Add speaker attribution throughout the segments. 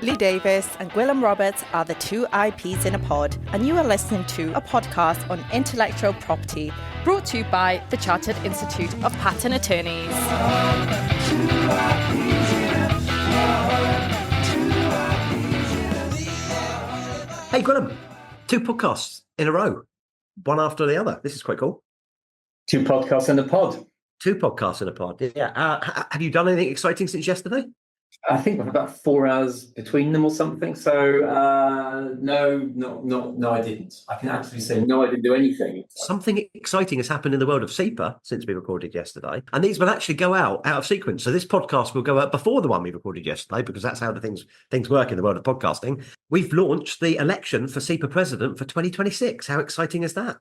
Speaker 1: Lee Davis and Gwilym Roberts are the two IPs in a pod, and you are listening to a podcast on intellectual property brought to you by the Chartered Institute of Patent Attorneys.
Speaker 2: Hey, Gwilym, two podcasts in a row, one after the other. This is quite cool.
Speaker 3: Two podcasts in a pod.
Speaker 2: Two podcasts in a pod, yeah. Have you done anything exciting since yesterday?
Speaker 3: I think we've about 4 hours between them or something. So no, I didn't. I can actually say no, I didn't do anything.
Speaker 2: Something exciting has happened in the world of SEPA since we recorded yesterday, and these will actually go out of sequence. So this podcast will go out before the one we recorded yesterday, because that's how the things work in the world of podcasting. We've launched the election for SEPA president for 2026. How exciting is that?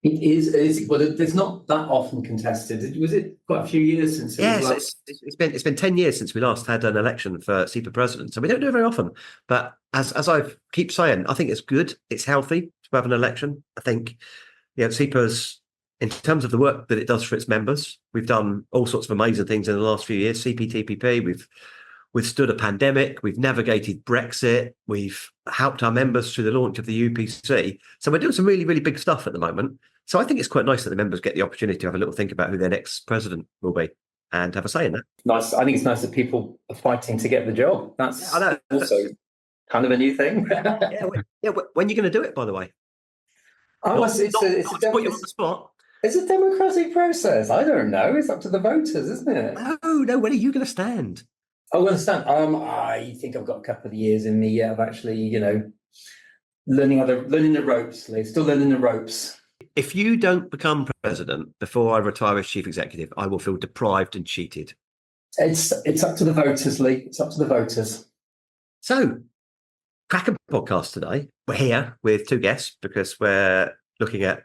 Speaker 3: It is. Well, it's not that often contested. Was it quite a few years since?
Speaker 2: Yes, it's been 10 years since we last had an election for SEPA president, so we don't do it very often. But as I keep saying, I think it's good. It's healthy to have an election. I think, SEPA's, in terms of the work that it does for its members, we've done all sorts of amazing things in the last few years. CPTPP, we've withstood a pandemic, we've navigated Brexit, we've helped our members through the launch of the UPC. So we're doing some really, really big stuff at the moment. So I think it's quite nice that the members get the opportunity to have a little think about who their next president will be and have a say in that.
Speaker 3: Nice. I think it's nice that people are fighting to get the job. That's also kind of a new thing.
Speaker 2: When are you going to do it, by the way?
Speaker 3: It's a democratic process. I don't know. It's up to the voters, isn't it?
Speaker 2: No. When are you going to stand?
Speaker 3: I'm going to stand. I think I've got a couple of years in me of actually, learning the ropes. Still learning the ropes.
Speaker 2: If you don't become president before I retire as chief executive, I will feel deprived and cheated.
Speaker 3: It's up to the voters, Lee. It's up to the voters.
Speaker 2: So, cracking podcast today. We're here with two guests because we're looking at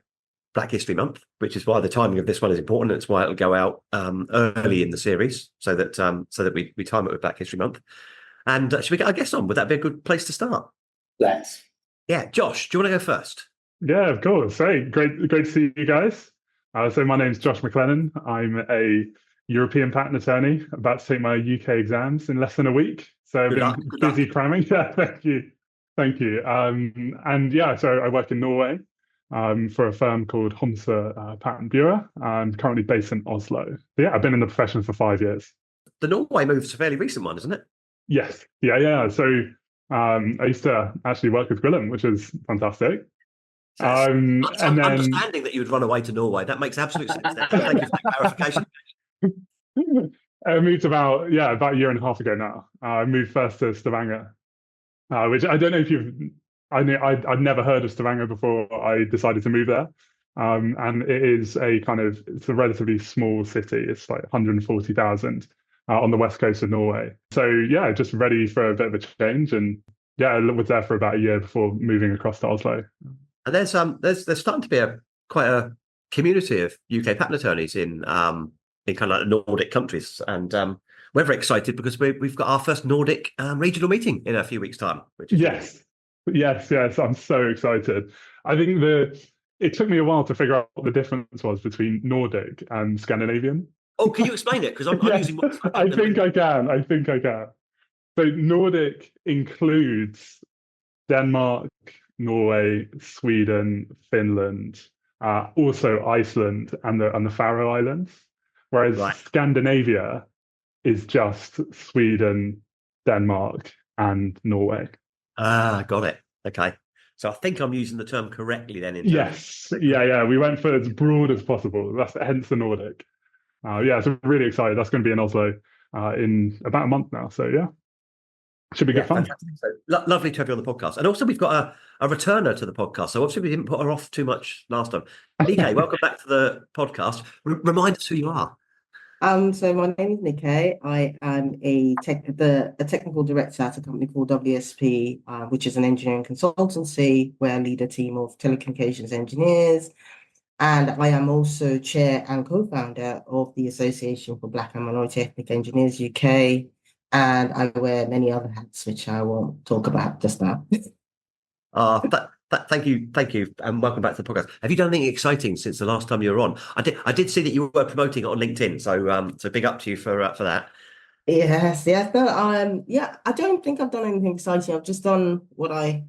Speaker 2: Black History Month, which is why the timing of this one is important. It's why it'll go out early in the series, so that we time it with Black History Month. And should we get our guests on? Would that be a good place to start?
Speaker 3: Let's.
Speaker 2: Yeah, Josh, do you want to go first?
Speaker 4: Yeah, of course. Hey, great to see you guys. So my name's Josh McLennan. I'm a European patent attorney, about to take my UK exams in less than a week. So I've been busy cramming. Yeah, thank you. So I work in Norway for a firm called Homsa Patent Bureau. I'm currently based in Oslo. But yeah, I've been in the profession for 5 years.
Speaker 2: The Norway move's a fairly recent one, isn't it?
Speaker 4: Yes. Yeah. So I used to actually work with Gwilym, which is fantastic.
Speaker 2: I'm understanding that you would run away to Norway. That makes absolute sense. Thank you for that clarification.
Speaker 4: I moved about a year and a half ago now. I moved first to Stavanger, which I don't know if I'd never heard of Stavanger before I decided to move there. And it's a relatively small city. It's like 140,000 on the west coast of Norway. So yeah, just ready for a bit of a change. And yeah, I was there for about a year before moving across to Oslo.
Speaker 2: And there's starting to be quite a community of UK patent attorneys in kind of like the Nordic countries, and we're very excited because we've got our first Nordic regional meeting in a few weeks' time. Which is
Speaker 4: yes, I'm so excited. I think it took me a while to figure out what the difference was between Nordic and Scandinavian.
Speaker 2: Oh, can you explain it? Because I'm using one.
Speaker 4: I think I can. So Nordic includes Denmark, Norway, Sweden, Finland, also Iceland and the Faroe Islands, whereas Scandinavia is just Sweden, Denmark, and Norway.
Speaker 2: Got it. Okay. So I think I'm using the term correctly then.
Speaker 4: Yes. Yeah. We went for as broad as possible. That's hence the Nordic. So I'm really excited. That's going to be in Oslo in about a month now. So yeah. Should be good fun.
Speaker 2: So, lovely to have you on the podcast. And also we've got a returner to the podcast. So obviously we didn't put her off too much last time. Nikkei, welcome back to the podcast. Remind us who you are.
Speaker 5: So my name is Nikkei. I am a technical director at a company called WSP, which is an engineering consultancy where I lead a team of telecommunications engineers. And I am also chair and co-founder of the Association for Black and Minority Ethnic Engineers UK. And I wear many other hats, which I won't talk about just now.
Speaker 2: Thank you, and welcome back to the podcast. Have you done anything exciting since the last time you were on? I did see that you were promoting it on LinkedIn, so big up to you for that.
Speaker 5: Yes. No, yeah, I don't think I've done anything exciting. I've just done what I've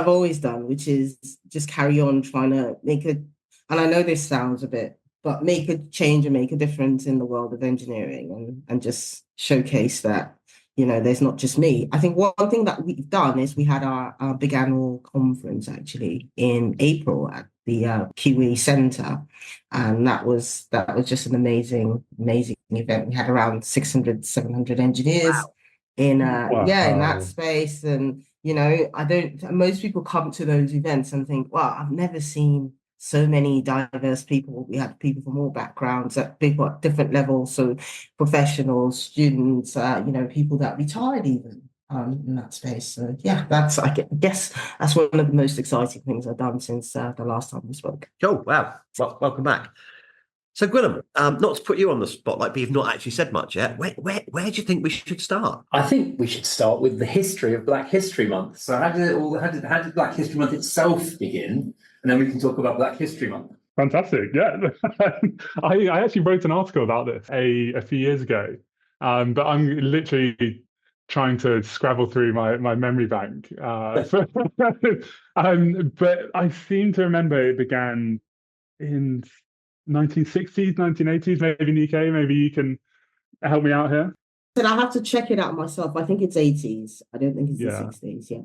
Speaker 5: always done, which is just carry on trying to make it. And I know this sounds a bit, but make a change and make a difference in the world of engineering, and just showcase that, there's not just me. I think one thing that we've done is we had our big annual conference actually in April at the QE Centre, and that was just an amazing event. We had around 600, 700 engineers in in that
Speaker 4: Wow.
Speaker 5: space. And I don't most people come to those events and think, wow, I've never seen so many diverse people. We had people from all backgrounds, people at different levels, so professionals, students, people that retired even in that space. So yeah, guess that's one of the most exciting things I've done since the last time we spoke.
Speaker 2: Oh, wow. Well, welcome back. So, Gwyneth, not to put you on the spotlight, but you've not actually said much yet. Where do you think we should start?
Speaker 3: I think we should start with the history of Black History Month. So how did Black History Month itself begin? And then we can talk about Black History Month.
Speaker 4: Fantastic. Yeah. I actually wrote an article about this a few years ago, but I'm literally trying to scrabble through my memory bank. But I seem to remember it began in 1960s, 1980s, maybe Nikkei, maybe you can help me out here.
Speaker 5: And I have to check it out myself. I think it's 80s. I don't think it's the 60s. Yeah.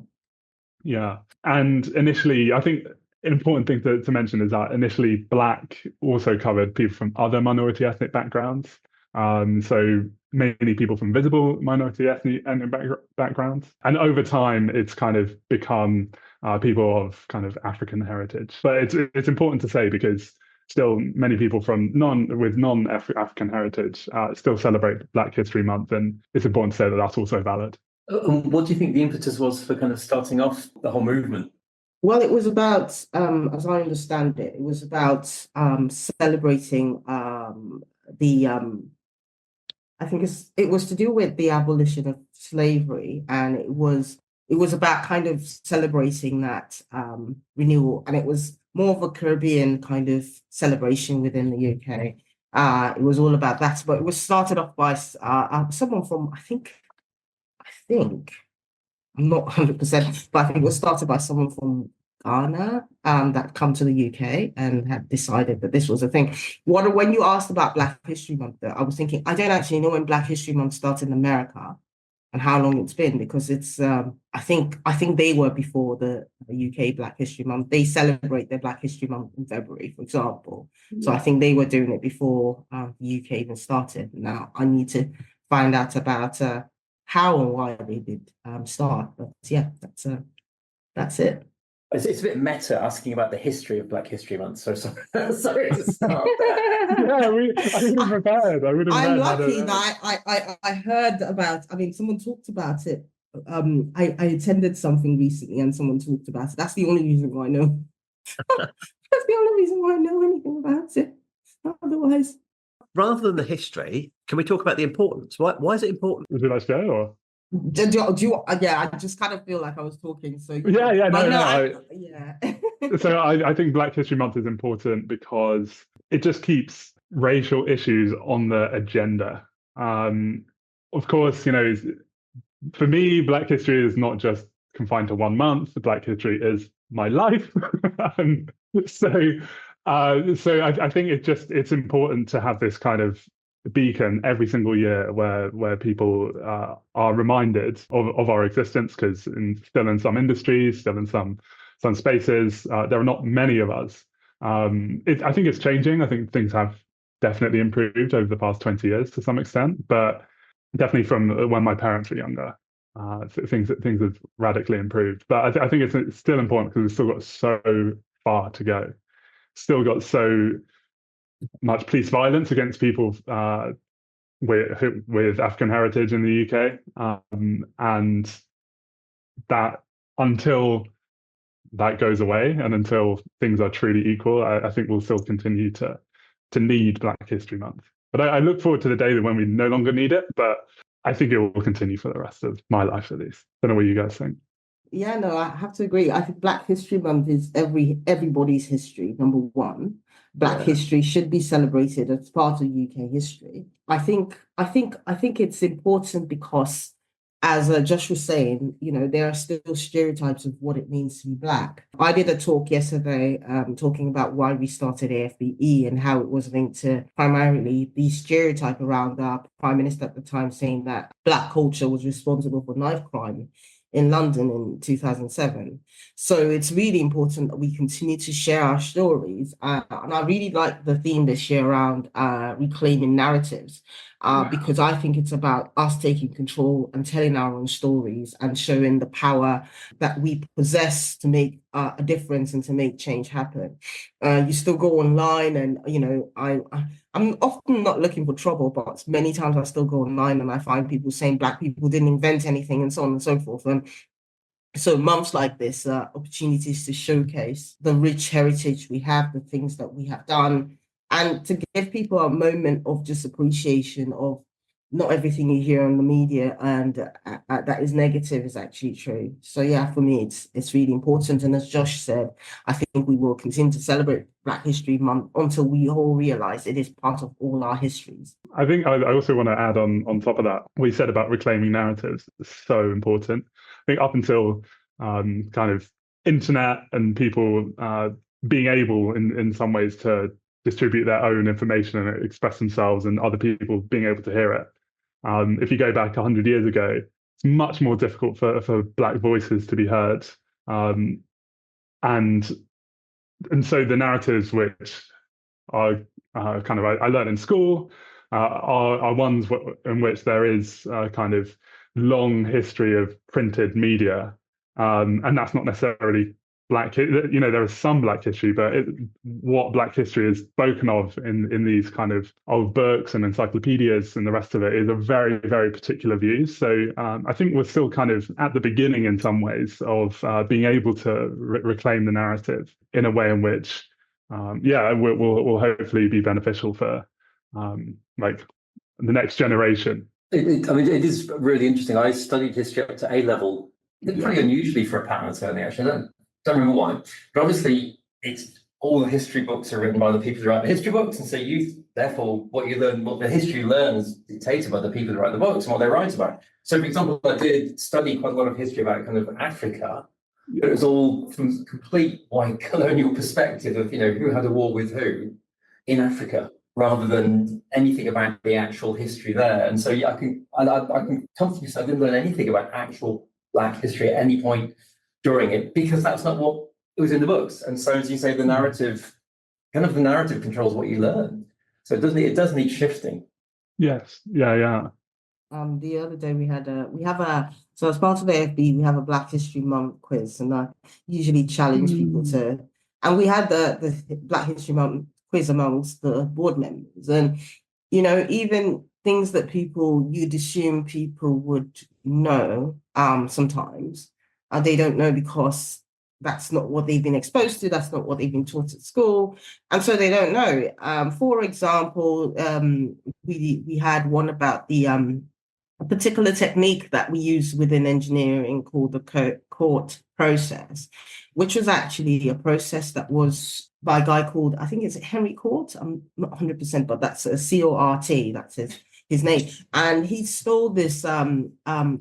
Speaker 4: Yeah. And initially, I think an important thing to mention is that initially Black also covered people from other minority ethnic backgrounds. So mainly people from visible minority ethnic backgrounds. And over time, it's kind of become people of kind of African heritage. But it's important to say because still many people from non-African heritage still celebrate Black History Month. And it's important to say that that's also valid.
Speaker 3: What do you think the impetus was for kind of starting off the whole movement?
Speaker 5: Well, it was about, as I understand it, it was about celebrating I think it was to do with the abolition of slavery, and it was about kind of celebrating that renewal, and it was more of a Caribbean kind of celebration within the UK. It was all about that, but it was started off by someone from, I think, I'm not 100%, but I think it was started by someone from Ghana that come to the UK and had decided that this was a thing. When you asked about Black History Month, I was thinking, I don't actually know when Black History Month started in America and how long it's been, because it's I think they were before the UK Black History Month. They celebrate their Black History Month in February, for example. So I think they were doing it before the UK even started. Now I need to find out about how and why they did start. But yeah, that's it.
Speaker 3: It's a bit meta asking about the history of Black History Month. So sorry to start there.
Speaker 4: Yeah, I would have prepared.
Speaker 5: I'm lucky that I heard about. I mean, someone talked about it. I attended something recently, and someone talked about it. That's the only reason why I know. That's the only reason why I know anything about it. Otherwise,
Speaker 2: Rather than the history, can we talk about the importance? Why is it important?
Speaker 4: Would you like to go or?
Speaker 5: do you, yeah, I just kind of feel like I was talking. So
Speaker 4: Yeah. So I think Black History Month is important because it just keeps racial issues on the agenda. Of course, for me, Black history is not just confined to 1 month. Black history is my life. So I think it's important to have this kind of beacon every single year where people are reminded of our existence, because still in some industries, still in some spaces, there are not many of us. I think it's changing. I think things have definitely improved over the past 20 years to some extent, but definitely from when my parents were younger, things have radically improved. But I think it's still important because we've still got so far to go. Still got so much police violence against people with African heritage in the UK, and that until that goes away and until things are truly equal, I think we'll still continue to need Black History Month. But I look forward to the day when we no longer need it, but I think it will continue for the rest of my life at least. Don't know what you guys think.
Speaker 5: Yeah, no, I have to agree. I think Black History Month is everybody's history, number one. Black history should be celebrated as part of UK history. I think it's important because, as Josh was saying, there are still stereotypes of what it means to be Black. I did a talk yesterday talking about why we started AFBE and how it was linked to primarily the stereotype around our Prime Minister at the time saying that Black culture was responsible for knife crime in London in 2007. So it's really important that we continue to share our stories. And I really like the theme this year around reclaiming narratives, because I think it's about us taking control and telling our own stories and showing the power that we possess to make a difference and to make change happen. You still go online and, I'm often not looking for trouble, but many times I still go online and I find people saying Black people didn't invent anything and so on and so forth. And so months like this are opportunities to showcase the rich heritage we have, the things that we have done, and to give people a moment of just appreciation of not everything you hear on the media and that is negative is actually true. So yeah, for me, it's really important. And as Josh said, I think we will continue to celebrate Black History Month until we all realize it is part of all our histories.
Speaker 4: I think I also want to add on top of that, what you said about reclaiming narratives is so important. I think up until kind of internet and people being able in some ways to distribute their own information and express themselves and other people being able to hear it. If you go back 100 years ago, it's much more difficult for Black voices to be heard. And so the narratives which are I learned in school are ones in which there is a kind of long history of printed media. And that's not necessarily Black, there is some Black history, but what Black history is spoken of in these kind of old books and encyclopedias and the rest of it is a very, very particular view. So I think we're still kind of at the beginning in some ways of being able to reclaim the narrative in a way in which, will hopefully be beneficial for like the next generation.
Speaker 3: It is really interesting. I studied history up to A level, pretty unusually for a pattern attorney, actually. I don't remember why, but obviously it's all the history books are written by the people who write the history books, and so therefore what the history you learn is dictated by the people who write the books and what they write about. So for example, I did study quite a lot of history about kind of Africa. It was all from a complete white colonial perspective of who had a war with who in Africa, rather than anything about the actual history there. And so I can comfortably say I didn't learn anything about actual Black history at any point during it, because that's not what it was in the books. And so, as you say, the narrative controls what you learn. So it does need shifting.
Speaker 4: Yes. Yeah.
Speaker 5: The other day so as part of AFB, we have a Black History Month quiz, and I usually challenge people to, and we had the Black History Month quiz amongst the board members, and even things that you'd assume people would know, sometimes they don't know because that's not what they've been exposed to, that's not what they've been taught at school, and so they don't know. For example, we had one about a particular technique that we use within engineering called the court process, which was actually a process that was by a guy called, I think it's Henry Court, I'm not 100%, but that's a C-O-R-T, that's his name. And he stole this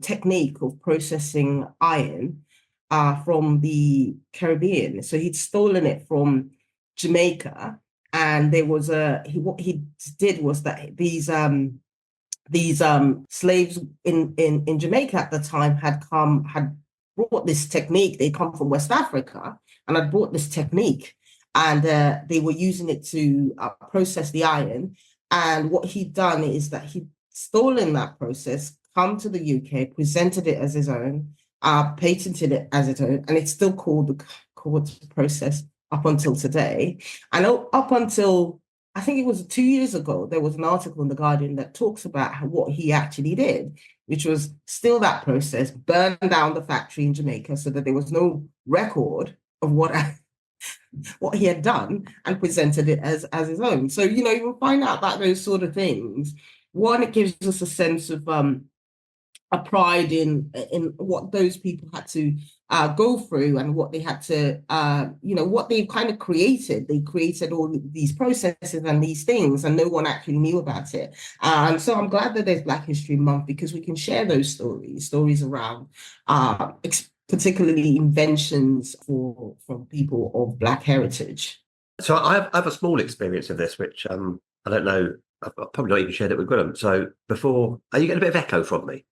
Speaker 5: technique of processing iron from the Caribbean. So he'd stolen it from Jamaica, and there was what he did was that these slaves in Jamaica at the time had brought this technique. They come from West Africa and had brought this technique, and they were using it to process the iron. And what he'd done is that he'd stolen that process, come to the UK, presented it as his own, patented it as its own, and it's still called the court process up until today. And up until, I think it was 2 years ago, there was an article in The Guardian that talks about what he actually did, which was steal that process, burn down the factory in Jamaica so that there was no record of what he had done, and presented it as his own. So, you will find out that those sort of things, one, it gives us a sense of a pride in what those people had to go through and what they had to, what they kind of created. They created all these processes and these things, and no one actually knew about it. So I'm glad that there's Black History Month, because we can share those stories around, particularly inventions from people of Black heritage.
Speaker 2: So I have a small experience of this, which I don't know. I've probably not even shared it with Gwilym. So before, are you getting a bit of echo from me?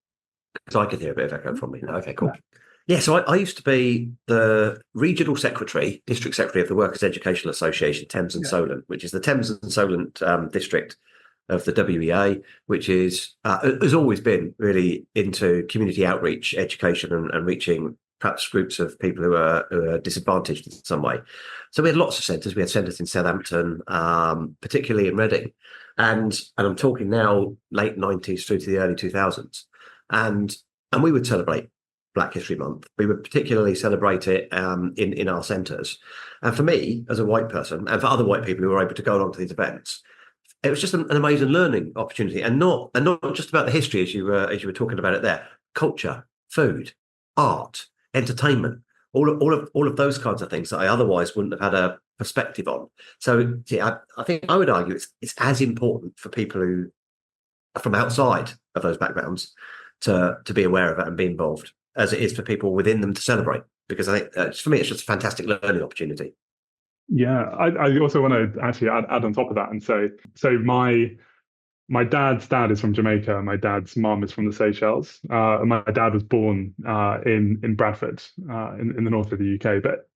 Speaker 2: Because I could hear a bit of echo from me. No, okay, cool. Yeah, so I used to be the regional secretary, district secretary of the Workers' Educational Association, Thames and Solent, which is the Thames and Solent district of the WEA, which is has always been really into community outreach, education, and reaching perhaps groups of people who are disadvantaged in some way. So we had lots of centres. We had centres in Southampton, particularly in Reading, and I'm talking now late 90s through to the early 2000s, and we would celebrate Black History Month. We would particularly celebrate it in our centres. And for me, as a white person, and for other white people who were able to go along to these events, it was just an amazing learning opportunity, and not just about the history as you were talking about it there. Culture, food, art, entertainment, all of those kinds of things that I otherwise wouldn't have had a perspective on. So yeah, I think I would argue it's as important for people who are from outside of those backgrounds to be aware of it and be involved, as it is for people within them to celebrate, because I think for me it's just a fantastic learning opportunity.
Speaker 4: Yeah, I also want to actually add on top of that and say, so my dad's dad is from Jamaica, my dad's mum is from the Seychelles. And my dad was born in Bradford, in the north of the UK. But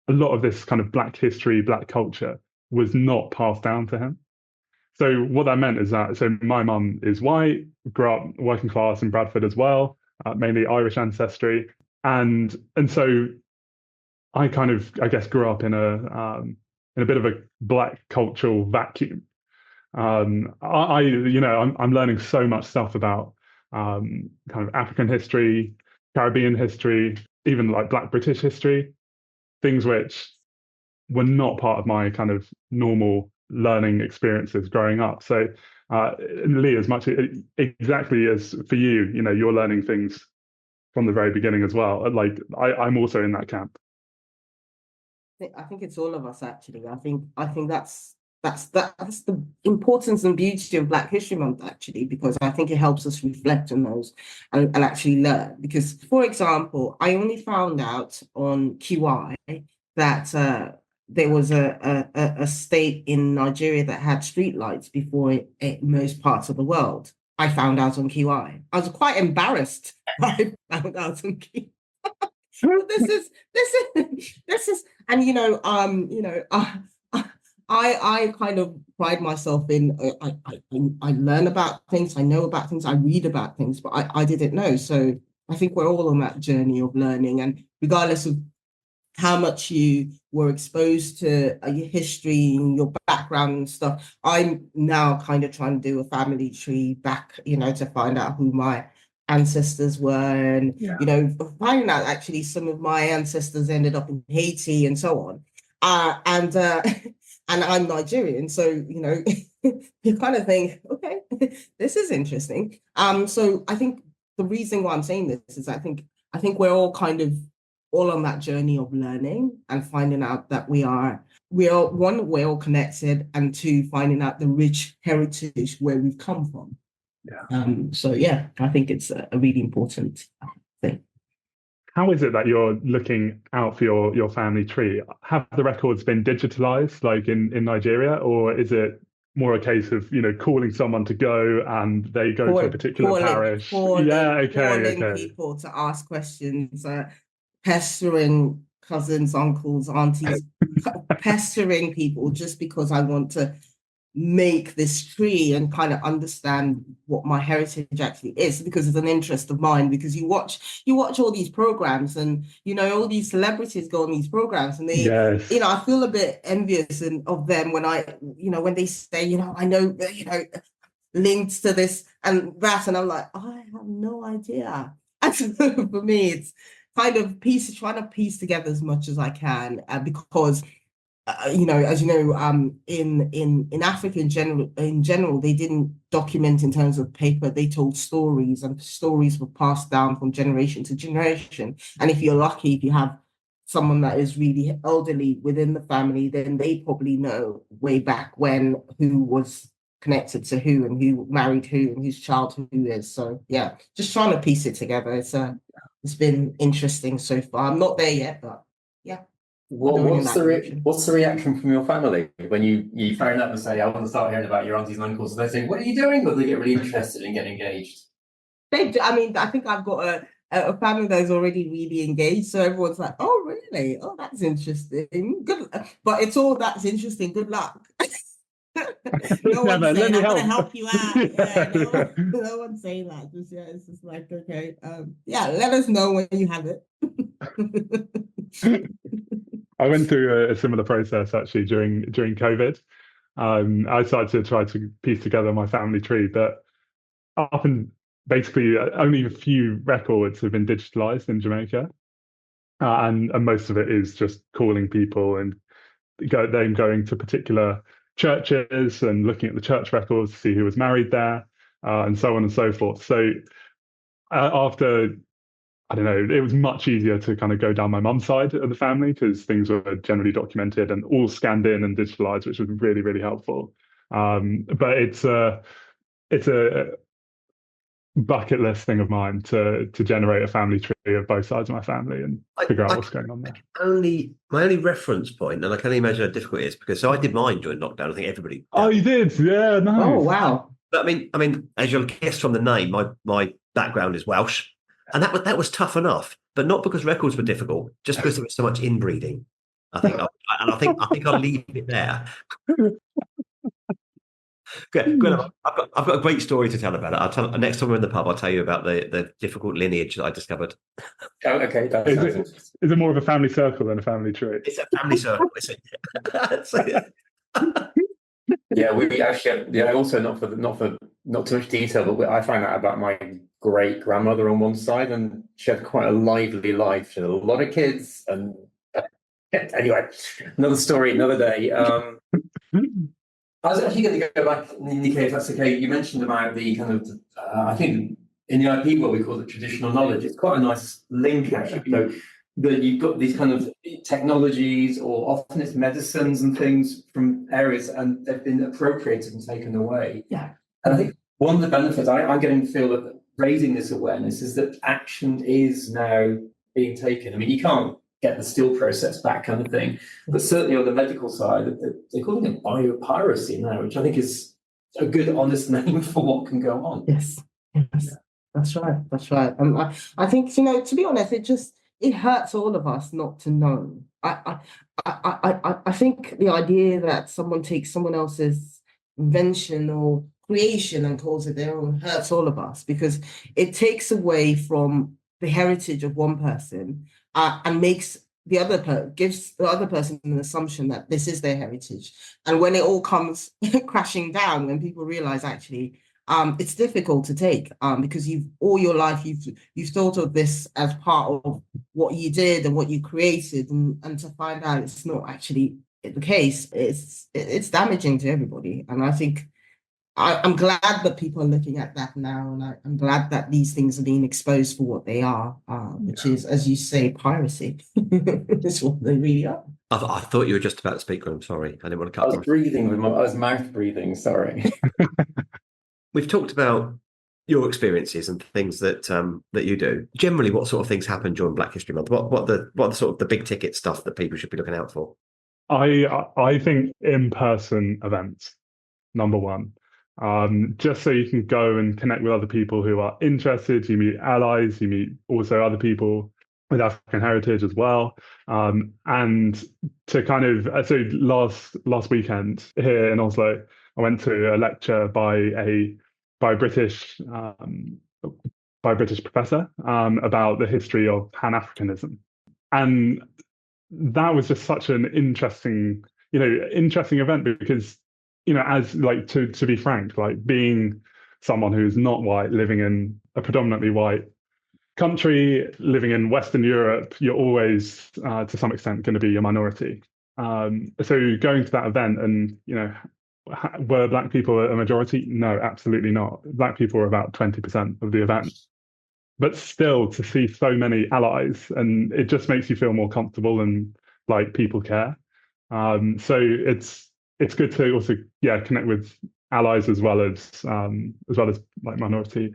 Speaker 4: a lot of this kind of Black history, Black culture was not passed down to him. So what that meant is that, so my mum is white, grew up working class in Bradford as well, mainly Irish ancestry. And so I kind of, I guess, grew up in a bit of a Black cultural vacuum. I'm learning so much stuff about kind of African history, Caribbean history, even like Black British history, things which were not part of my kind of normal learning experiences growing up. So, Lee, as much exactly as for you, you're learning things from the very beginning as well. Like I'm also in that camp.
Speaker 5: I think it's all of us, actually. I think that's the importance and beauty of Black History Month, actually, because I think it helps us reflect on those and actually learn. Because, for example, I only found out on QI that there was a state in Nigeria that had streetlights before most parts of the world. I found out on QI. I was quite embarrassed when I found out on QI. This is, and I kind of pride myself in I learn about things, I know about things, I read about things, but I didn't know. So I think we're all on that journey of learning, and regardless of how much you were exposed to your history and your background and stuff, I'm now kind of trying to do a family tree back, to find out who my ancestors were, and finding out actually some of my ancestors ended up in Haiti and so on, and I'm Nigerian, so you kind of think, okay, this is interesting. So I think the reason why I'm saying this is I think we're all kind of all on that journey of learning and finding out that we are one, we're all connected, and two, finding out the rich heritage where we've come from. So yeah, I think it's a really important thing.
Speaker 4: How is it that you're looking out for your family tree? Have the records been digitalized like in Nigeria, or is it more a case of calling someone to go and they go to a particular parish?
Speaker 5: Calling people to ask questions, pestering cousins, uncles, aunties, pestering people just because I want to make this tree and kind of understand what my heritage actually is, because it's an interest of mine. Because you watch all these programs, and all these celebrities go on these programs, and they I feel a bit envious of them when when they say I know links to this and that, and I'm like, I have no idea. And for me, it's kind of trying to piece together as much as I can, because as you know, in Africa in general, they didn't document in terms of paper. They told stories, and stories were passed down from generation to generation. And if you're lucky, if you have someone that is really elderly within the family, then they probably know way back when who was connected to who and who married who and whose child who is. So yeah, just trying to piece it together. It's been interesting so far. I'm not there yet, but yeah.
Speaker 3: What's the reaction from your family when you phone up and say, I want to start hearing about your aunties and uncles? And they say, what are you doing? Or they get really interested and get engaged?
Speaker 5: I mean, I think I've got a family that is already really engaged. So everyone's like, oh, really? Oh, that's interesting. Good. But it's all that's interesting. Good luck. No one's saying, I'm going to help you out. Yeah, no one's saying that. It's just like, okay. Yeah, let us know when you have it.
Speaker 4: I went through a similar process actually during COVID. I started to try to piece together my family tree, but often basically only a few records have been digitalized in Jamaica, and most of it is just calling people and then going to particular churches and looking at the church records to see who was married there, and so on and so forth. So after, I don't know, it was much easier to kind of go down my mum's side of the family because things were generally documented and all scanned in and digitalized, which was really, really helpful. But it's a bucket list thing of mine to generate a family tree of both sides of my family and figure out what's going on there.
Speaker 2: My only reference point, and I can only imagine how difficult it is, because I did mine during lockdown. I think everybody did.
Speaker 4: Oh, you did? Yeah, nice.
Speaker 5: Oh, wow.
Speaker 2: But I mean, as you'll guess from the name, my background is Welsh, and that was tough enough, but not because records were difficult, just because there was so much inbreeding. I think I'll leave it there. Good. I've got a great story to tell about it. I'll tell next time we're in the pub. I'll tell you about the difficult lineage that I discovered.
Speaker 3: Oh, okay.
Speaker 4: Is it more of a family circle than a family tree?
Speaker 2: It's a family circle.
Speaker 3: Yeah, we actually, also not too much detail, but I found out about my great grandmother on one side, and she had quite a lively life. She had a lot of kids, and anyway, another story, another day. I was actually going to go back, Nikkei, if that's okay. You mentioned about the kind of, I think in the IP world we call it traditional knowledge. It's quite a nice link, actually. You know, that you've got these kind of technologies, or often it's medicines and things from areas, and they've been appropriated and taken away.
Speaker 5: Yeah.
Speaker 3: And I think one of the benefits I'm getting to feel that raising this awareness is that action is now being taken. I mean, you can't get the still process back, kind of thing, but certainly on the medical side, they're calling it biopiracy now, which I think is a good, honest name for what can go on.
Speaker 5: Yes. That's right. I think, to be honest, it hurts all of us not to know. I think the idea that someone takes someone else's invention or creation and calls it their own hurts all of us, because it takes away from the heritage of one person, and gives the other person an assumption that this is their heritage. And when it all comes crashing down, when people realize actually it's difficult to take, because all your life you've thought of this as part of what you did and what you created, and to find out it's not actually the case, it's damaging to everybody. And I think I'm glad that people are looking at that now, and I'm glad that these things are being exposed for what they are, which is, as you say, piracy. It's what they really are.
Speaker 2: I thought you were just about to speak, I'm sorry. I didn't want to cut.
Speaker 3: I was mouth breathing, sorry.
Speaker 2: We've talked about your experiences and things that you do. Generally, what sort of things happen during Black History Month? What the sort of the big ticket stuff that people should be looking out for?
Speaker 4: I think in-person events, number one. Just so you can go and connect with other people who are interested. You meet allies, you meet also other people with African heritage as well. And to kind of, so last weekend here in Oslo, I went to a lecture by a British professor about the history of Pan-Africanism. And that was just such an interesting event, because as like to be frank, like being someone who's not white, living in a predominantly white country, living in Western Europe, you're always to some extent going to be a minority. So going to that event and, were Black people a majority? No, absolutely not. Black people were about 20% of the event. But still, to see so many allies, and it just makes you feel more comfortable and like people care. So it's good to also connect with allies as well as like minority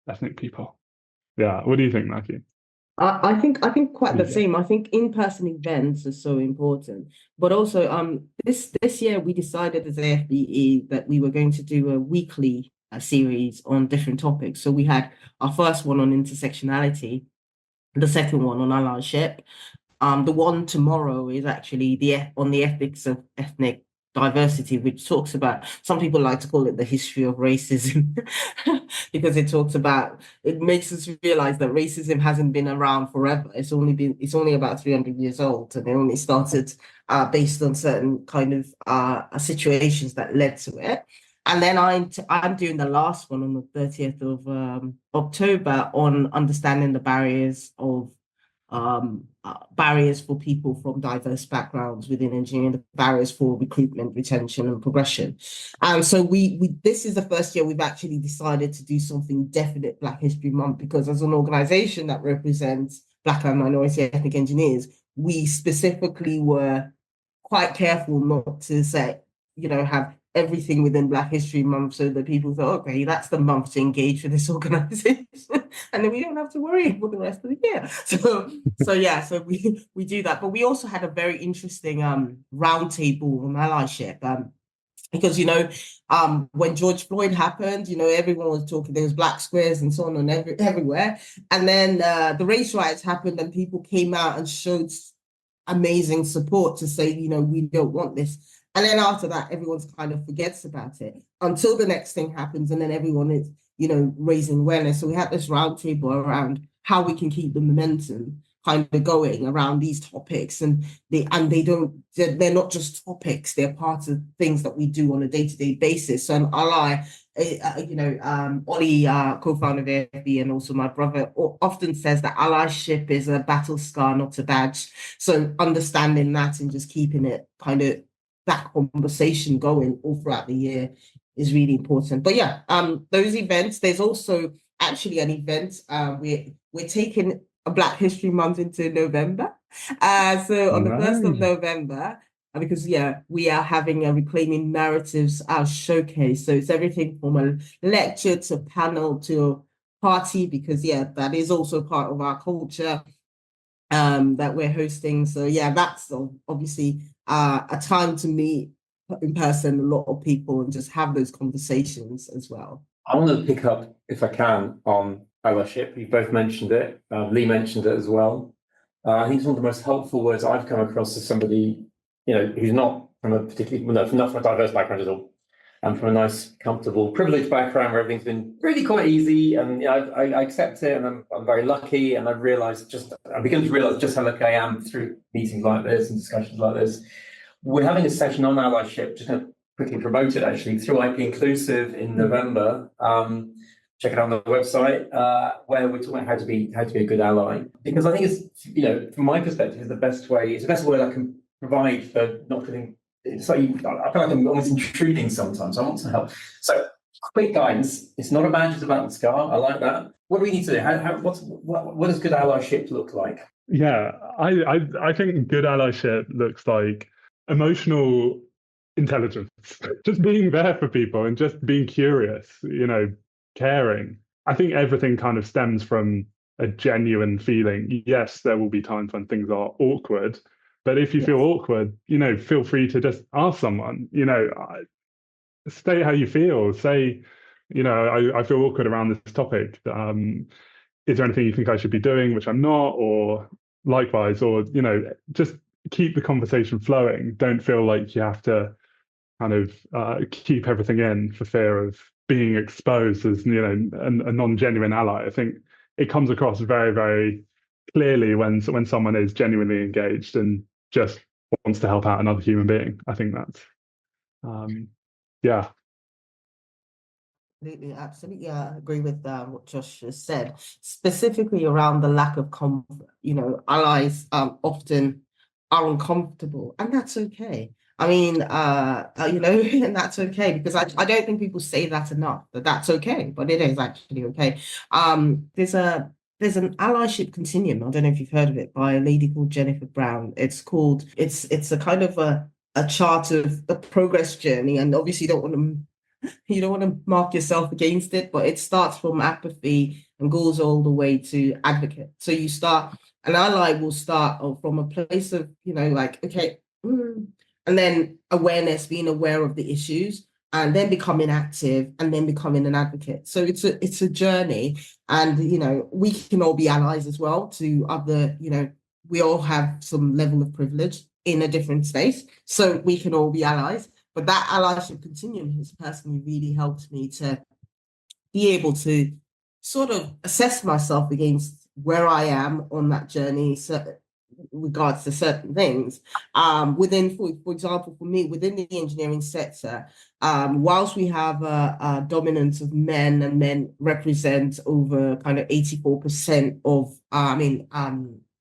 Speaker 4: ethnic people. Yeah, what do you think, Mackie?
Speaker 5: I think quite the
Speaker 4: Yeah.
Speaker 5: same. I think in-person events are so important, but also this year we decided as AFBE that we were going to do a weekly series on different topics. So we had our first one on intersectionality, the second one on allyship. The one tomorrow is actually on the ethics of ethnic diversity, which talks about, some people like to call it the history of racism, because it makes us realize that racism hasn't been around forever. It's only about 300 years old, and it only started based on certain kind of situations that led to it. And then I'm doing the last one on the 30th of October on understanding the barriers for people from diverse backgrounds within engineering, the barriers for recruitment, retention, and progression. And so we this is the first year we've actually decided to do something definite Black History Month, because as an organization that represents Black and minority ethnic engineers, we specifically were quite careful not to say, have everything within Black History Month so that people thought, okay, that's the month to engage with this organization. And then we don't have to worry for the rest of the year. So we do that. But we also had a very interesting roundtable on allyship. Because when George Floyd happened, everyone was talking, there was black squares and so on and everywhere. And then the race riots happened and people came out and showed amazing support to say, we don't want this. And then after that, everyone's kind of forgets about it until the next thing happens. And then everyone is, raising awareness. So we had this roundtable around how we can keep the momentum kind of going around these topics. And they're not just topics, they're part of things that we do on a day-to-day basis. So Ally, Ollie, co-founder of AFB, and also my brother, often says that allyship is a battle scar, not a badge. So understanding that and just keeping it kind of that conversation going all throughout the year is really important. But yeah, those events, there's also actually an event, we're taking a Black History Month into November. So on the 1st of November, because we are having a Reclaiming Narratives showcase. So it's everything from a lecture to panel to party, because that is also part of our culture that we're hosting. So that's obviously a time to meet in person a lot of people and just have those conversations as well.
Speaker 3: I want to pick up, if I can, on allyship. You both mentioned it. Lee mentioned it as well. I think it's one of the most helpful words I've come across as somebody, who's not from a not from a diverse background at all, and from a nice, comfortable, privileged background where everything's been really quite easy, and I accept it, and I'm very lucky, and I begin to realize just how lucky I am through meetings like this and discussions like this. We're having a session on allyship, just going to quickly promote it actually, through IP Inclusive in November. Check it out on the website, where we're talking about how to be a good ally. Because I think it's, from my perspective, it's the best word I can provide for not feeling. I feel like I'm almost intruding sometimes. I want some help. So, quick guidance. It's not a badge, it's about the scar. I like that. What do we need to do? What does good allyship look like?
Speaker 4: Yeah, I think good allyship looks like emotional intelligence, just being there for people and just being curious, caring. I think everything kind of stems from a genuine feeling. Yes, there will be times when things are awkward, but if you feel awkward, feel free to just ask someone, state how you feel. Say, I feel awkward around this topic. Is there anything you think I should be doing, which I'm not, or likewise, or, just keep the conversation flowing. Don't feel like you have to kind of keep everything in for fear of being exposed as, a non-genuine ally. I think it comes across very, very clearly when someone is genuinely engaged and just wants to help out another human being. I think that's, yeah.
Speaker 5: Absolutely, I agree with what Josh just said, specifically around the lack of comfort. Allies often are uncomfortable, and that's okay. I mean, and that's okay, because I don't think people say that enough, that that's okay, but it is actually okay. There's an allyship continuum. I don't know if you've heard of it, by a lady called Jennifer Brown. It's a kind of a chart of a progress journey, and obviously you don't want to mark yourself against it, but it starts from apathy and goes all the way to advocate. So an ally will start from a place of, like, okay, and then awareness, being aware of the issues, and then becoming active, and then becoming an advocate. So it's a journey, and we can all be allies as well to other. We all have some level of privilege in a different space, so we can all be allies. But that allyship continuum has personally really helped me to be able to sort of assess myself against where I am on that journey, so regards to certain things. Within, for example, for me, within the engineering sector, whilst we have a dominance of men, and men represent over kind of 84% of,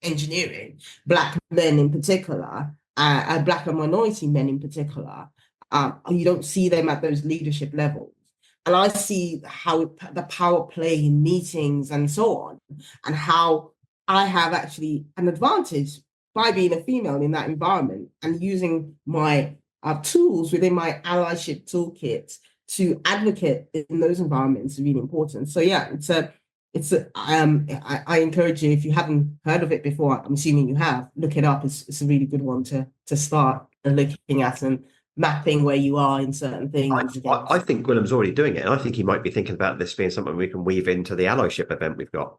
Speaker 5: engineering, Black men in particular, Black and minority men in particular, you don't see them at those leadership levels. And I see how the power play in meetings and so on, and how I have actually an advantage by being a female in that environment, and using my tools within my allyship toolkit to advocate in those environments is really important. So yeah, I encourage you, if you haven't heard of it before, I'm assuming you have, look it up. It's a really good one to start looking at, and mapping where you are in certain things.
Speaker 2: I think Willem's already doing it. I think he might be thinking about this being something we can weave into the allyship event we've got.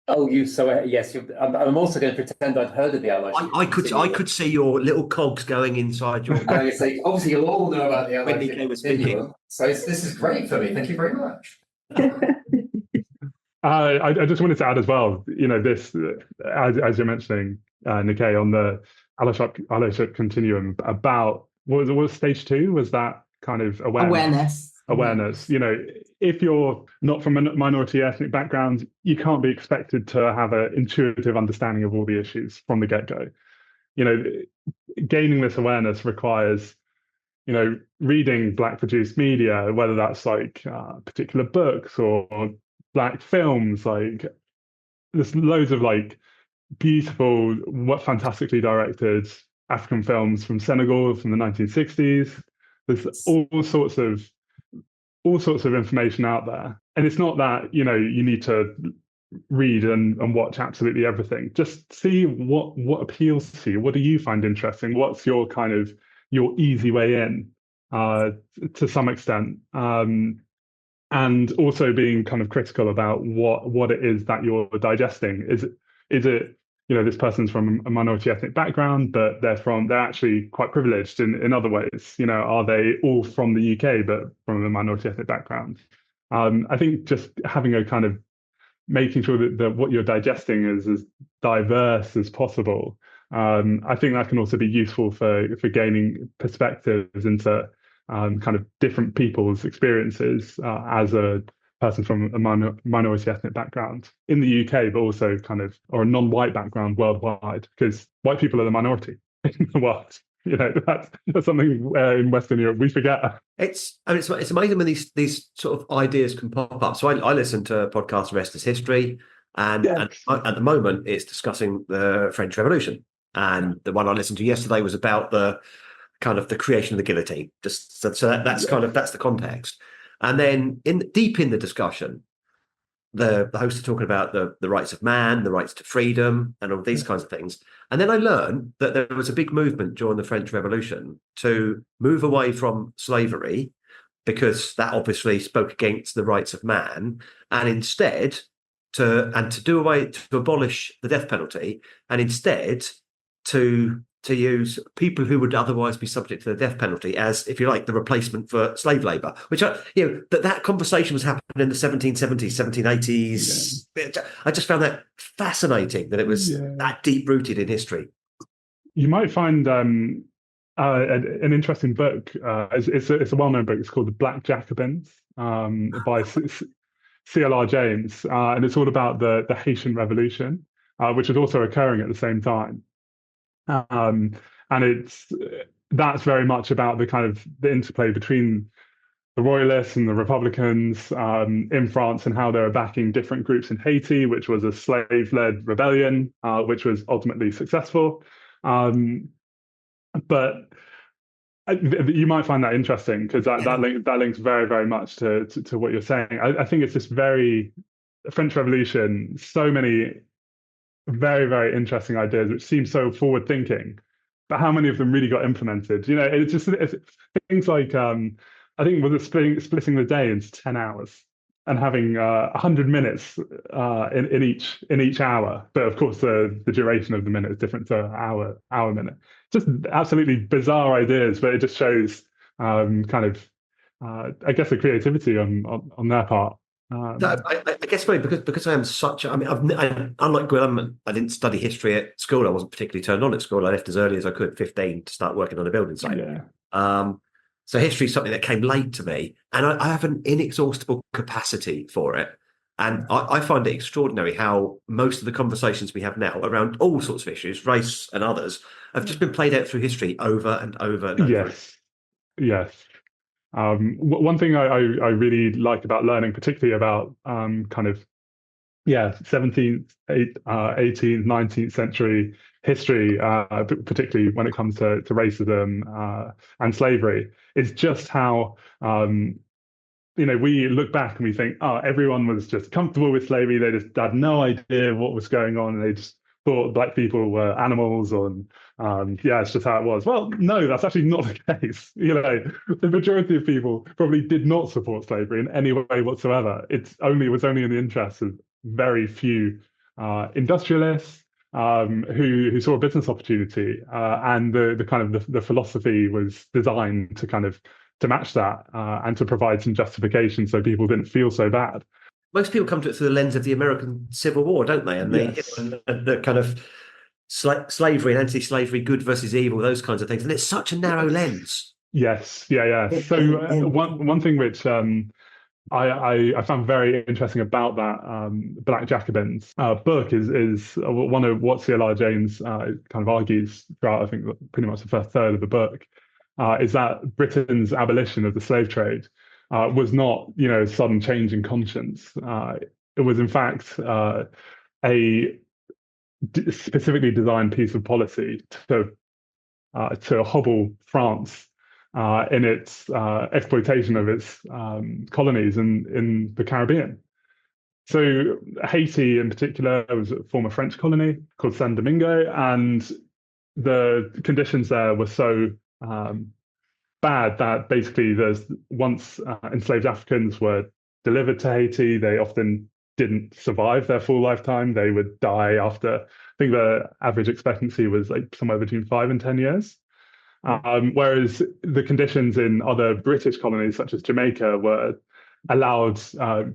Speaker 3: Oh, yes. I'm also going to pretend I'd heard of the allyship.
Speaker 2: I could see your little cogs going inside your.
Speaker 3: Obviously, you'll all know about the allyship. So this is great for me. Thank you very much.
Speaker 4: I just wanted to add as well, this, as you're mentioning, Nikkei, on the allyship continuum, about what was stage 2? Was that kind of awareness? If you're not from a minority ethnic background, you can't be expected to have an intuitive understanding of all the issues from the get-go. Gaining this awareness requires, reading Black produced media, whether that's like particular books or Black films. Like, there's loads of like beautiful, fantastically directed African films from Senegal from the 1960s. There's all sorts of information out there, and it's not that you need to read and watch absolutely everything. Just see what appeals to you. What do you find interesting? What's your kind of your easy way in, to some extent, and also being kind of critical about what it is that you're digesting. Is it this person's from a minority ethnic background, but they're actually quite privileged in other ways. Are they all from the UK, but from a minority ethnic background? I think just having a kind of making sure that what you're digesting is as diverse as possible. I think that can also be useful for gaining perspectives into kind of different people's experiences as a person from a minority ethnic background in the UK, but also kind of, or a non-white background worldwide, because white people are the minority in the world. That's something in Western Europe we forget.
Speaker 2: It's amazing when these sort of ideas can pop up. So I listen to a podcast, Rest is History, and at the moment it's discussing the French Revolution. And the one I listened to yesterday was about the kind of the creation of the guillotine. Just so that's the context. And then deep in the discussion, the hosts are talking about the rights of man, the rights to freedom, and all these kinds of things. And then I learned that there was a big movement during the French Revolution to move away from slavery, because that obviously spoke against the rights of man, and instead to abolish the death penalty, and instead to use people who would otherwise be subject to the death penalty as, if you like, the replacement for slave labor, which that conversation was happening in the 1770s, 1780s. Yeah. I just found that fascinating, that it was that deep rooted in history.
Speaker 4: You might find an interesting book. It's a well-known book. It's called The Black Jacobins by C.L.R. James, and it's all about the Haitian Revolution, which was also occurring at the same time. And that's very much about the kind of the interplay between the royalists and the Republicans in France, and how they were backing different groups in Haiti, which was a slave-led rebellion, which was ultimately successful. But you might find that interesting, because that links very, very much to what you're saying. I think it's this the French Revolution, so many very, very interesting ideas which seem so forward thinking, but how many of them really got implemented? It's things like I think was it splitting the day into 10 hours and having 100 minutes in each hour, but of course the duration of the minute is different to hour minute. Just absolutely bizarre ideas, but it just shows I guess the creativity on their part.
Speaker 2: No, I guess maybe because I am unlike Gwilym, I didn't study history at school. I wasn't particularly turned on at school. I left as early as I could, 15, to start working on a building site.
Speaker 4: Yeah.
Speaker 2: So history is something that came late to me, and I have an inexhaustible capacity for it. And I find it extraordinary how most of the conversations we have now around all sorts of issues, race and others, have just been played out through history over and over and over.
Speaker 4: Yes. One thing I really like about learning, particularly about 17th, 18th, 19th century history, particularly when it comes to racism and slavery, is just how we look back and we think, everyone was just comfortable with slavery. They just had no idea what was going on. They just thought black people were animals, it's just how it was. Well, no, that's actually not the case. The majority of people probably did not support slavery in any way whatsoever. It was only in the interests of very few industrialists who saw a business opportunity, and the philosophy was designed to match that and to provide some justification so people didn't feel so bad.
Speaker 2: Most people come to it through the lens of the American Civil War, don't they? And the kind of slavery and anti-slavery, good versus evil, those kinds of things. And it's such a narrow lens.
Speaker 4: Yes, yeah. So one thing which I found very interesting about that Black Jacobins book is one of what C.L.R. James kind of argues throughout, I think, pretty much the first third of the book, is that Britain's abolition of the slave trade was not, a sudden change in conscience. It was, in fact, a specifically designed piece of policy to hobble France in its exploitation of its colonies in the Caribbean. So Haiti, in particular, was a former French colony called San Domingo, and the conditions there were so bad that basically once enslaved Africans were delivered to Haiti, they often didn't survive their full lifetime. They would die after, I think the average expectancy was like somewhere between 5 and 10 years. Whereas the conditions in other British colonies, such as Jamaica, were allowed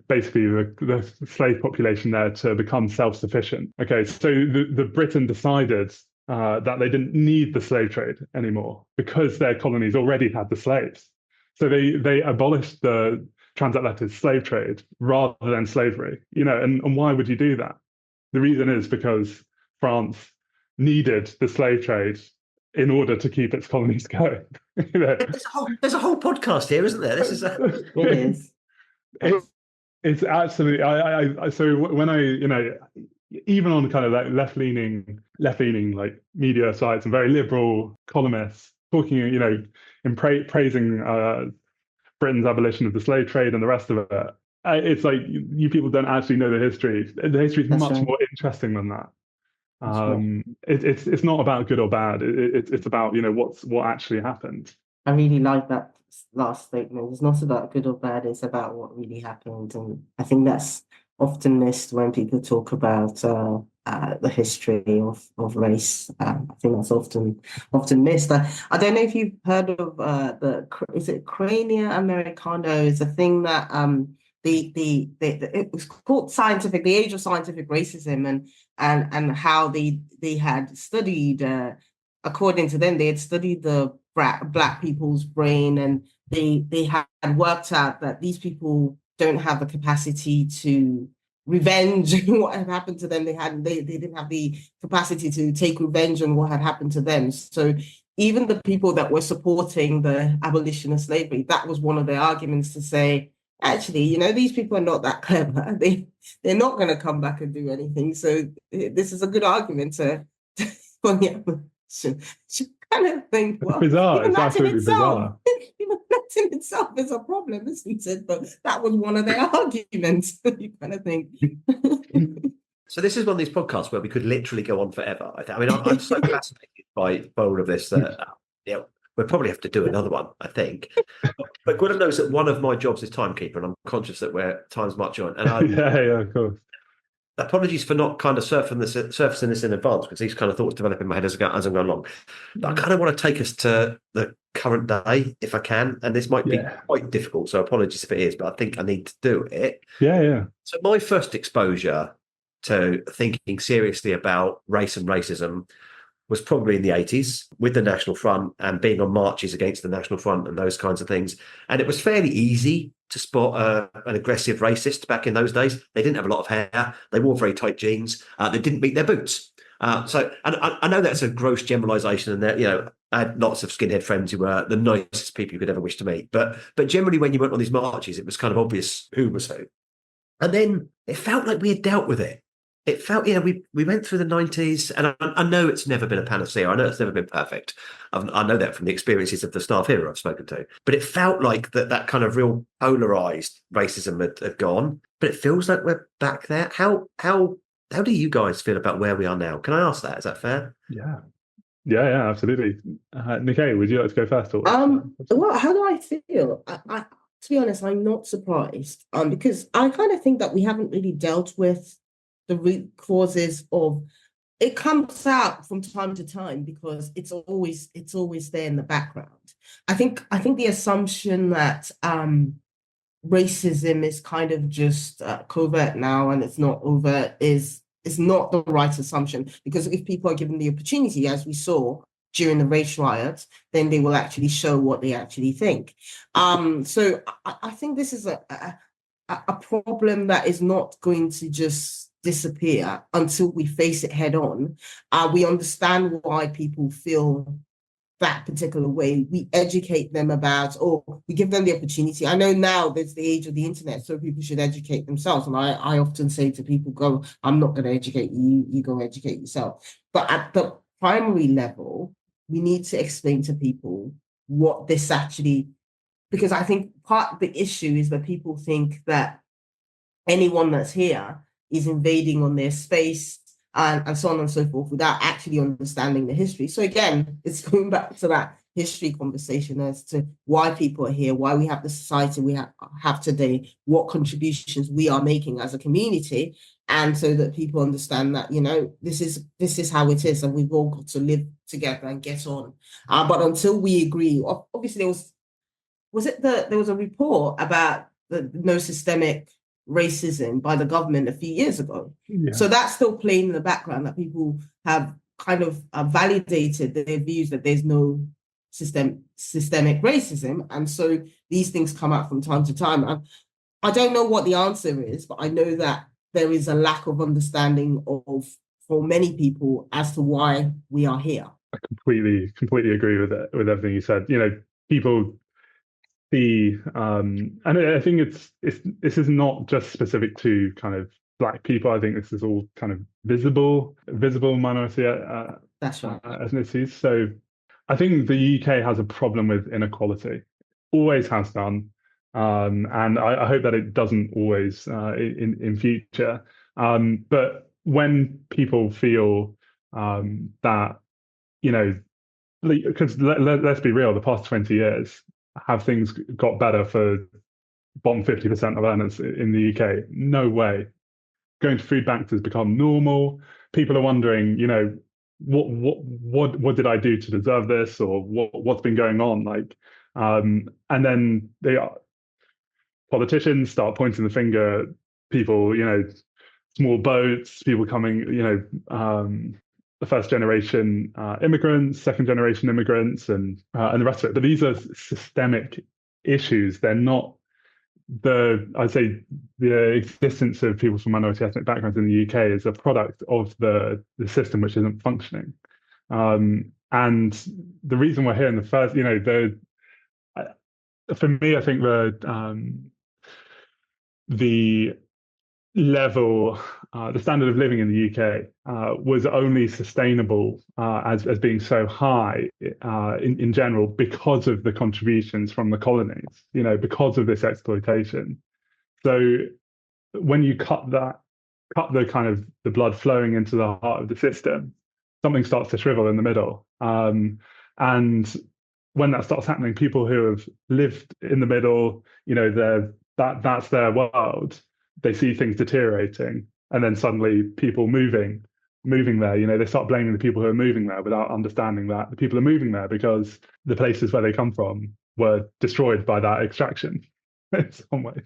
Speaker 4: basically the slave population there to become self-sufficient. Okay, so the Britain decided that they didn't need the slave trade anymore because their colonies already had the slaves. So they abolished the transatlantic slave trade rather than slavery. And why would you do that? The reason is because France needed the slave trade in order to keep its colonies going.
Speaker 2: There's a whole podcast here, isn't there? This is
Speaker 5: It is.
Speaker 4: It's absolutely. So when even on kind of like left-leaning like media sites and very liberal columnists talking, in praising Britain's abolition of the slave trade and the rest of it, it's like you people don't actually know the history. The history is much more interesting than that. It's not about good or bad. It's about what actually happened.
Speaker 5: I really like that last statement. It's not about good or bad. It's about what really happened, and I think that's often missed when people talk about the history of race. I think that's often missed. I don't know if you've heard of is it Crania Americana? It's a thing that it was called the age of scientific racism, and how they had studied, according to them, they had studied the black people's brain, and they had worked out that these people don't have the capacity to revenge on what had happened to them. They didn't have the capacity to take revenge on what had happened to them. So even the people that were supporting the abolition of slavery, that was one of their arguments to say, actually, you know, these people are not that clever. They're not going to come back and do anything. So this is a good argument to for the abolition. Kind of think, well,
Speaker 4: bizarre.
Speaker 5: even
Speaker 4: It's
Speaker 5: that in
Speaker 4: absolutely
Speaker 5: itself,
Speaker 4: bizarre.
Speaker 5: even that in itself is a problem, isn't it? But that was one of their arguments. You kind of think.
Speaker 2: So this is one of these podcasts where we could literally go on forever. I mean, I'm so fascinated by all of this that we'll probably have to do another one, I think. But Gwyneth knows that one of my jobs is timekeeper, and I'm conscious that time's much on. And
Speaker 4: yeah, of course.
Speaker 2: apologies for not kind of surfacing this in advance, because these kind of thoughts develop in my head as I'm going along. But I kind of want to take us to the current day, if I can, and this might be quite difficult, so apologies if it is, but I think I need to do it.
Speaker 4: Yeah.
Speaker 2: So my first exposure to thinking seriously about race and racism was probably in the 80s with the National Front and being on marches against the National Front and those kinds of things. And it was fairly easy to spot an aggressive racist back in those days. They didn't have a lot of hair. They wore very tight jeans. They didn't beat their boots. So I know that's a gross generalization, and that, you know, I had lots of skinhead friends who were the nicest people you could ever wish to meet. But generally, when you went on these marches, it was kind of obvious who was who. And then it felt like we had dealt with it. It felt, you know, we went through the 90s, and I know it's never been a panacea. I know it's never been perfect. I know that from the experiences of the staff here I've spoken to. But it felt like that kind of real polarized racism had gone. But it feels like we're back there. How do you guys feel about where we are now? Can I ask that? Is that fair?
Speaker 4: Yeah, absolutely. Nikkei, would you like to go first?
Speaker 5: Well, how do I feel? I to be honest, I'm not surprised. Because I kind of think that we haven't really dealt with the root causes of it. Comes out from time to time because it's always there in the background. I think the assumption that racism is kind of just covert now and it's not overt is not the right assumption, because if people are given the opportunity, as we saw during the race riots, then they will actually show what they actually think. So I think this is a problem that is not going to just disappear until we face it head on. We understand why people feel that particular way. We educate them about, or we give them the opportunity. I know now there's the age of the internet, so people should educate themselves. And I often say to people, I'm not going to educate you, you go educate yourself. But at the primary level, we need to explain to people what this actually, because I think part of the issue is that people think that anyone that's here is invading on their space and so on and so forth without actually understanding the history. So again, it's going back to that history conversation as to why people are here, why we have the society we have today, what contributions we are making as a community, and so that people understand that, you know, this is how it is, and we've all got to live together and get on. But until we agree, obviously there was a report about the no systemic racism by the government a few years ago. So that's still playing in the background, that people have kind of validated their views that there's no systemic racism. And so these things come out from time to time. And I don't know what the answer is, but I know that there is a lack of understanding for many people as to why we are here.
Speaker 4: I completely agree with everything you said. You know, people and I think this is not just specific to kind of Black people. I think this is all kind of visible minority
Speaker 5: That's right.
Speaker 4: ethnicities. So I think the UK has a problem with inequality, always has done, and I hope that it doesn't always in future. But when people feel that, you know, because let's be real, the past 20 years, have things got better for bottom 50% of earners in the UK? No way. Going to food banks has become normal. People are wondering, you know, what did I do to deserve this, or what's been going on? Like, and then politicians start pointing the finger. People, you know, small boats, people coming, you know, the first generation immigrants, second generation immigrants, and the rest of it. But these are systemic issues. They're not I'd say the existence of people from minority ethnic backgrounds in the UK is a product of the system which isn't functioning. And the reason we're here in the first, for me, I think the level, the standard of living in the UK was only sustainable as being so high in general because of the contributions from the colonies, because of this exploitation. So when you cut the kind of the blood flowing into the heart of the system, something starts to shrivel in the middle. And when that starts happening, people who have lived in the middle, that's their world. They see things deteriorating, and then suddenly people moving there, they start blaming the people who are moving there without understanding that the people are moving there because the places where they come from were destroyed by that extraction in some ways.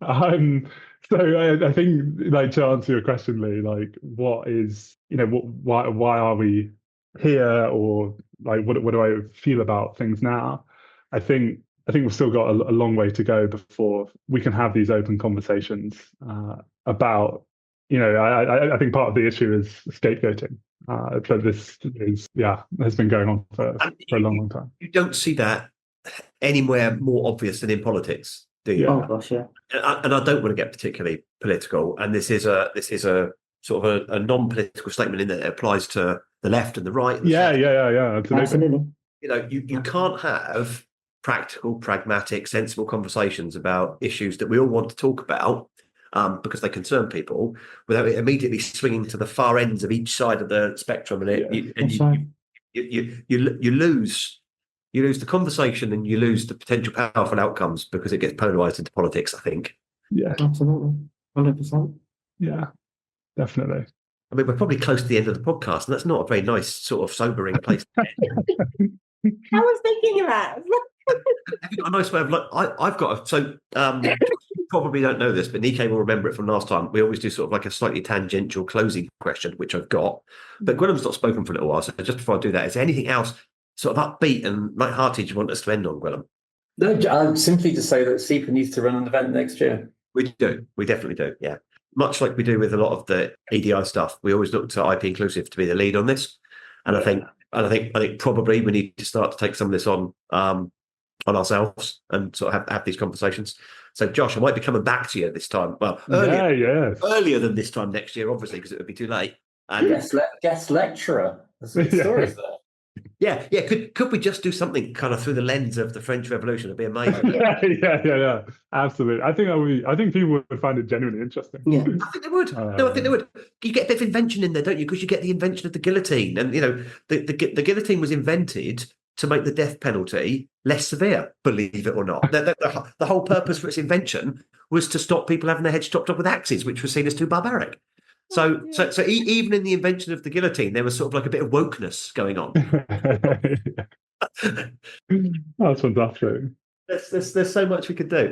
Speaker 4: So I think, to answer your question, Lee, what is, why are we here, or what do I feel about things now? I think we've still got a long way to go before we can have these open conversations about, I think part of the issue is scapegoating. But this has been going on for a long time.
Speaker 2: You don't see that anywhere more obvious than in politics, do you?
Speaker 5: Oh gosh, yeah.
Speaker 2: And I don't want to get particularly political. And this is a sort of a non-political statement in that it applies to the left and the right. And
Speaker 4: the
Speaker 5: Absolutely.
Speaker 2: You can't have practical, pragmatic, sensible conversations about issues that we all want to talk about because they concern people without it immediately swinging to the far ends of each side of the spectrum. And you lose the conversation, and you lose the potential powerful outcomes because it gets polarized into politics, I think.
Speaker 4: Yeah,
Speaker 5: absolutely. 100%.
Speaker 4: Yeah, definitely.
Speaker 2: I mean, we're probably close to the end of the podcast, and that's not a very nice sort of sobering place to end.
Speaker 5: I was thinking that.
Speaker 2: Have you got a nice way of I've got you probably don't know this, but Nikkei will remember it from last time. We always do sort of like a slightly tangential closing question, which I've got. But Gwilym's not spoken for a little while, so just before I do that, is there anything else sort of upbeat and light-hearted you want us to end on, Gwilym?
Speaker 3: No, simply to say that SEPA needs to run an event next year.
Speaker 2: We do. We definitely do, yeah. Much like we do with a lot of the EDI stuff, we always look to IP Inclusive to be the lead on this. And I think probably we need to start to take some of this on ourselves and sort of have these conversations. So, Josh, I might be coming back to you this time. Well, earlier than this time next year, obviously, because it would be too late. And
Speaker 3: guest lecturer. There's some stories there.
Speaker 2: Yeah. Could we just do something kind of through the lens of the French Revolution? It'd be amazing.
Speaker 4: Yeah. Absolutely. I think people would find it genuinely interesting.
Speaker 5: Yeah,
Speaker 2: I think they would. No, I think they would. You get a bit of invention in there, don't you? Because you get the invention of the guillotine, and the guillotine was invented to make the death penalty less severe. Believe it or not, the whole purpose for its invention was to stop people having their heads chopped off with axes, which was seen as too barbaric. So even in the invention of the guillotine, there was sort of like a bit of wokeness going on.
Speaker 4: That's fantastic.
Speaker 2: There's so much we could do.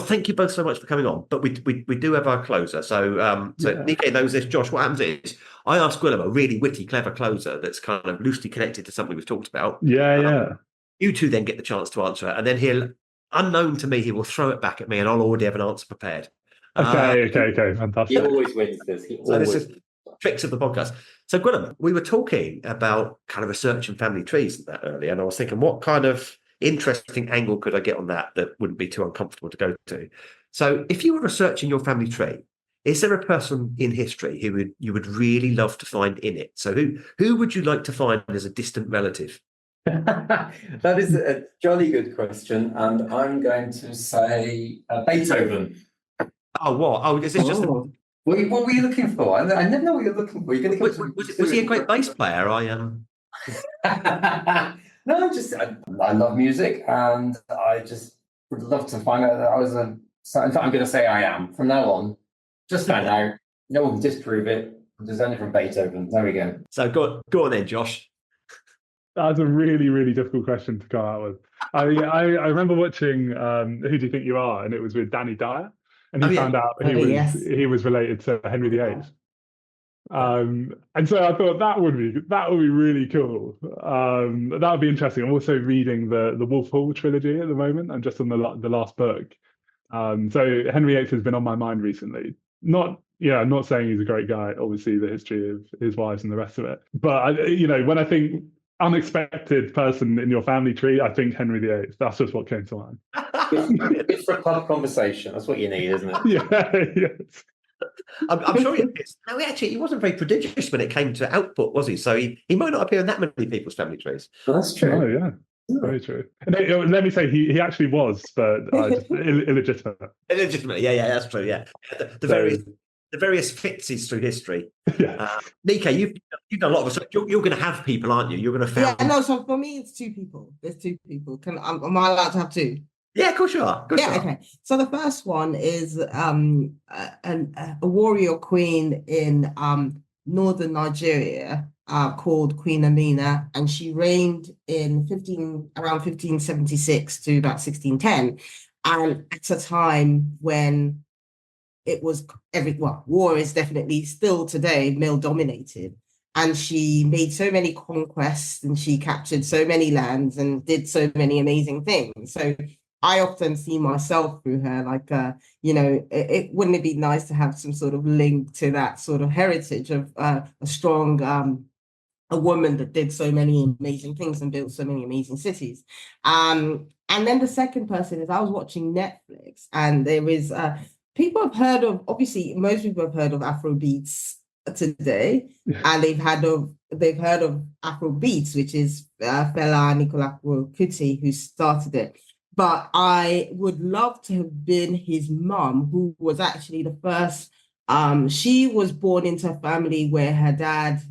Speaker 2: Thank you both so much for coming on. But we do have our closer. So Nikkei knows this. Josh, what happens is I ask Gwilym a really witty, clever closer that's kind of loosely connected to something we've talked about.
Speaker 4: Yeah.
Speaker 2: You two then get the chance to answer it, and then he'll, unknown to me, he will throw it back at me, and I'll already have an answer prepared.
Speaker 4: Okay, fantastic.
Speaker 3: He always wins this.
Speaker 2: This is tricks of the podcast. So, Gwilym, we were talking about kind of research and family trees and that earlier, and I was thinking, what kind of interesting angle could I get on that wouldn't be too uncomfortable to go to? So, if you were researching your family tree, is there a person in history who you would really love to find in it? So, who would you like to find as a distant relative?
Speaker 3: That is a jolly good question, and I'm going to say Beethoven.
Speaker 2: Oh, what? Oh, is this just?
Speaker 3: What were you looking for? I never know what you're looking for. You're going to
Speaker 2: was he a great bass player?
Speaker 3: No, I love music, and I just would love to find out that I was a. So in fact, I'm going to say I am from now on. Just find out. No one can disprove it. There's only from Beethoven. There we go.
Speaker 2: So go on then, Josh.
Speaker 4: That's a really, really difficult question to come out with. I remember watching Who Do You Think You Are, and it was with Danny Dyer. And he found out he was related to Henry VIII. And so I thought that would be really cool. That would be interesting. I'm also reading the Wolf Hall trilogy at the moment. I'm just on the last book. So Henry VIII has been on my mind recently. I'm not saying he's a great guy, obviously the history of his wives and the rest of it. But when I think unexpected person in your family tree, I think Henry VIII. That's just what came to mind.
Speaker 3: Good for a pub conversation. That's what you need, isn't it?
Speaker 4: Yes.
Speaker 2: I'm sure he is. No, he wasn't very prodigious when it came to output, was he? So he might not appear in that many people's family trees.
Speaker 3: Well, that's true.
Speaker 4: Oh, yeah. Very true. Let me say he actually was, but just illegitimate.
Speaker 2: Illegitimately, yeah, that's true. Yeah, the various Fitzes through history.
Speaker 4: Yeah.
Speaker 2: Nikkei, you've done a lot of research. You're going to have people, aren't you? You're going to found.
Speaker 5: Yeah, no. So for me, it's two people. There's two people. Am I allowed to have two?
Speaker 2: Yeah, of course you are.
Speaker 5: Okay. So the first one is a warrior queen in northern Nigeria called Queen Amina, and she reigned in around 1576 to about 1610, and at a time when it was war is definitely still today male dominated. And she made so many conquests and she captured so many lands and did so many amazing things. So I often see myself through her, like, wouldn't it be nice to have some sort of link to that sort of heritage of a strong, a woman that did so many amazing things and built so many amazing cities. And then the second person is I was watching Netflix, and there is, people have heard of, obviously, most people have heard of Afrobeats today, and they've heard of Afrobeats, which is Fela Anikulapo Kuti, who started it. But I would love to have been his mum, who was actually the first. She was born into a family where her dad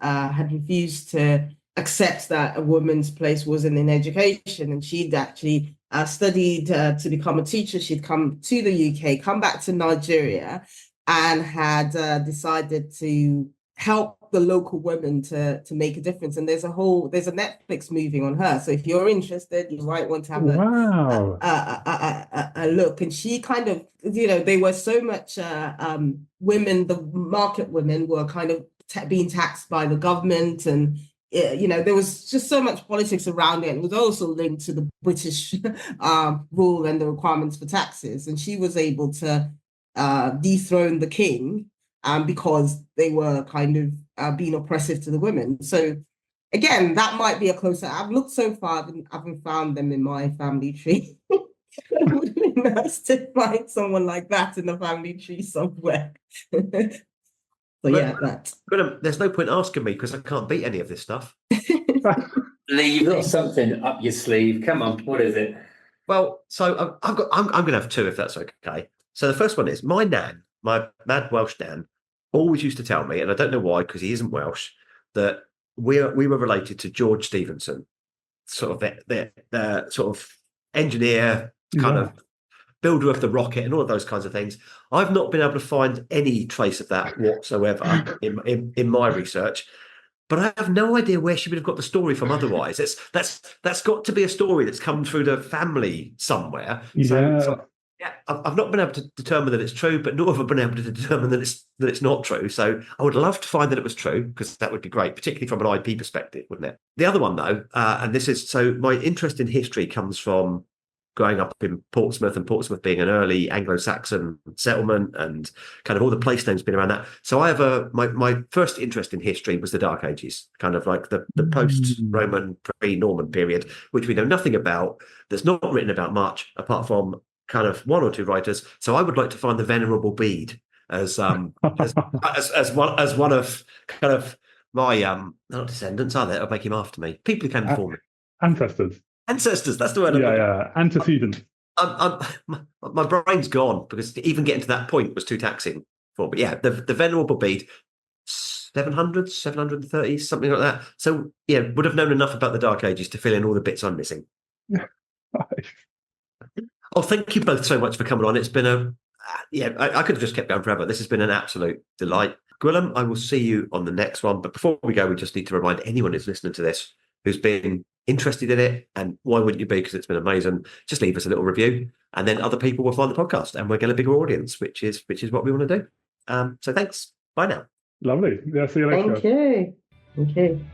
Speaker 5: had refused to accept that a woman's place wasn't in education, and she'd actually studied to become a teacher. She'd come to the UK, come back to Nigeria, and had decided to help the local women to make a difference. And there's a Netflix movie on her. So if you're interested, you might want to have a look. And she kind of, they were so much women, the market women were kind of being taxed by the government, and there was just so much politics around it. It was also linked to the British rule and the requirements for taxes. And she was able to dethrone the king because they were kind of being oppressive to the women. So again, that might be a closer. I've looked so far, I haven't found them in my family tree. It would be nice to find someone like that in the family tree somewhere.
Speaker 2: But there's no point asking me because I can't beat any of this stuff.
Speaker 3: Lee, you've got something up your sleeve. Come on, what is it?
Speaker 2: Well, so I'm going to have two, if that's okay. So the first one is my nan, my mad Welsh nan, always used to tell me, and I don't know why, because he isn't Welsh, that we were related to George Stephenson, sort of the sort of engineer, kind of builder of the rocket, and all of those kinds of things. I've not been able to find any trace of that whatsoever in my research. But I have no idea where she would have got the story from otherwise. That's got to be a story that's come through the family somewhere. So I've not been able to determine that it's true, but nor have I been able to determine that it's not true. So I would love to find that it was true, because that would be great, particularly from an IP perspective, wouldn't it? The other one, though, and this is, so my interest in history comes from growing up in Portsmouth, and Portsmouth being an early Anglo-Saxon settlement, and kind of all the place names been around that. So I have my first interest in history was the Dark Ages, kind of like the post-Roman, pre-Norman period, which we know nothing about. There's not written about much, apart from kind of one or two writers. So I would like to find the Venerable Bede as one of kind of my not descendants, are they? I'll make him after me. People who came before me. Ancestors, that's the word.
Speaker 4: Antecedents.
Speaker 2: My brain's gone, because even getting to that point was too taxing for. But yeah, the Venerable Bede, 700s, 730s, something like that. So yeah, would have known enough about the Dark Ages to fill in all the bits I'm missing. Oh, thank you both so much for coming on. It's been I could have just kept going forever. This has been an absolute delight. Gwilym, I will see you on the next one. But before we go, we just need to remind anyone who's listening to this, who's been interested in it, and why wouldn't you be? Because it's been amazing. Just leave us a little review, and then other people will find the podcast, and we'll get a bigger audience, which is what we want to do. So thanks. Bye now.
Speaker 4: Lovely. Yeah, see you later.
Speaker 5: Thank you.